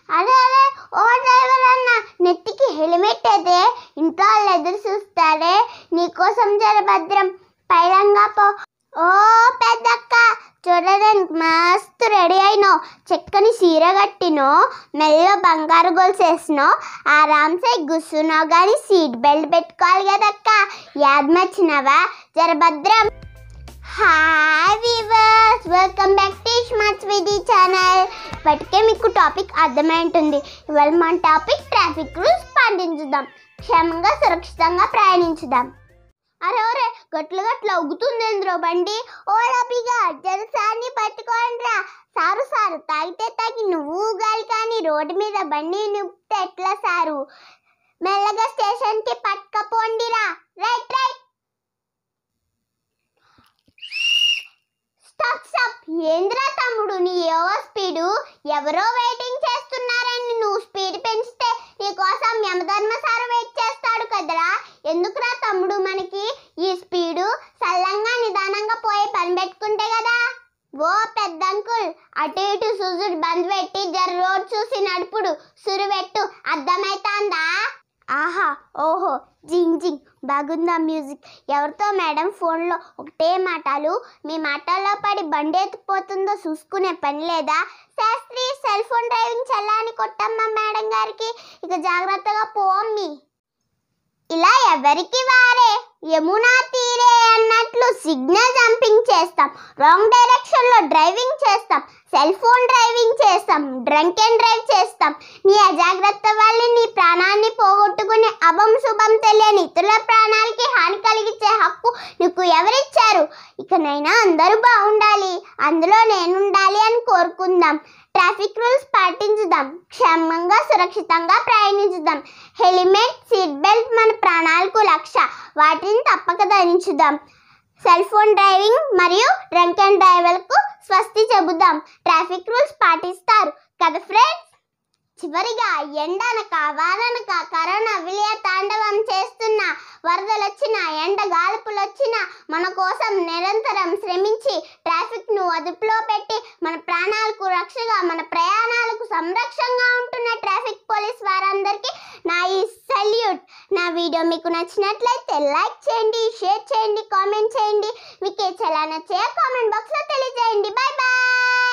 అరే అరే ఓ డ్రైవర్ అన్న, నెత్తికి హెల్మెట్ అయితే ఇంట్లో వాళ్ళు ఎదురు చూస్తారే, నీకోసం జరభద్రం పైలంగా పో. ఓ పెద్దక్క, చూడడానికి మస్తు రెడీ అయినో, చక్కని చీర కట్టినో, మెల్లో బంగారు గొలుసు వేసినో, ఆరామ్సే కూర్చున్నావు కానీ సీట్ బెల్ట్ పెట్టుకోవాలి కదక్క. యాద్ మర్చినవా? జరభద్రం. Hi viewers, welcome back to Smart Sweety channel. ఇప్పటికే మీకు టాపిక్ అర్థమైంటుంది. ఇవాళ మన టాపిక్ ట్రాఫిక్ రూల్స్ పాటించుదాం, క్షేమంగా సురక్షితంగా ప్రయాణించుదాం. అరే ఒరే, గట్లు గట్ల ఉగుతుంది ఎందురో బండి. ఓలపిగా జరసాన్ని పట్టుకోండిరా. సారు సారు, తాగితే తాగి నువ్వు గాలి కానీ రోడ్డు మీద బండి నింపితే ఎట్లా సారు? మెల్లగా స్టేషన్కి పట్టుకపోండిరా. Right right. Stop stop. ఏంద్రా తమ్ముడు నీ ఓవర్ స్పీడు? ఎవరో వెయిటింగ్ చేస్తున్నారని నువ్వు స్పీడ్ పెంచితే నీకోసం యమధర్మ సారు వెయిట్ చేస్తాడు కదరా. ఎందుకురా తమ్ముడు మనకి ఈ స్పీడు? సల్లంగా నిదానంగా పోయి పని పెట్టుకుంటే కదా. ఓ పెద్ద అంకుల్, అటు ఇటు సుజుడు బంద్ పెట్టి జర రోడ్ చూసి నడుపుడు. సురువెట్టు, అర్థమైతాందా? ఆహా, ఓహో, జింగ్ జింగ్, బాగుందా మ్యూజిక్? ఎవరితో మేడం ఫోన్లో ఒకటే మాటలు? మీ మాటల్లో పడి బండి ఎత్తిపోతుందో చూసుకునే పని లేదా? శాస్త్రి, సెల్ ఫోన్ డ్రైవింగ్ చల్లాని కొట్టమ్మా మేడం గారికి. ఇక జాగ్రత్తగా పోమ్మి. ఇలా ఎవరికి వారే యమునా తీరే అన్నట్లు సిగ్నల్ జంపింగ్ చేస్తాం, రాంగ్ డైరెక్షన్లో డ్రైవింగ్ చేస్తాం, సెల్ ఫోన్ డ్రైవింగ్ చేస్తాం, డ్రంక్ అండ్ డ్రైవ్ చేస్తాం. నీ అజాగ్రత్త వల్ల నీ ప్రాణాన్ని పోగొట్టుకునే అభం శుభం తెలియని ఇతరుల ప్రాణాలకి హాని కలిగించే హక్కు నీకు ఎవరిచ్చారు? ఇకనైనా అందరూ బాగుండాలి, అందులో నేనుండాలి అని కోరుకుందాం. ట్రాఫిక్ రూల్స్ పాటించుదాం, క్షేమంగా సురక్షితంగా ప్రయాణించుదాం. హెల్మెట్, సీట్ బెల్ట్ మన ప్రాణాలకు రక్ష, వాటిని తప్పక ధరించుదాం. సెల్ ఫోన్ డ్రైవింగ్ మరియు డ్రంక్ అండ్ డ్రైవర్లకు స్వస్తి చెబుదాం. ట్రాఫిక్ రూల్స్ పాటిస్తారు కదా ఫ్రెండ్స్? చివరిగా ఎండనక వాననక కరోనా విలయ తాండవం చేస్తున్న, వరదలొచ్చినా ఎండ గాలుపులొచ్చినా మన కోసం నిరంతరం శ్రమించి ట్రాఫిక్ను అదుపులో పెట్టి మన ప్రాణాలకు రక్షగా, మన ప్రయాణాలకు సంరక్షణగా ఉంటున్న ట్రాఫిక్ పోలీస్ వారందరికీ నా ఈ సల్యూట్. నా వీడియో మీకు నచ్చినట్లయితే లైక్ చేయండి, షేర్ చేయండి, కామెంట్ చేయండి. మీకు ఏ చాలా నచ్చాయో కామెంట్ బాక్స్లో తెలియజేయండి. Bye bye.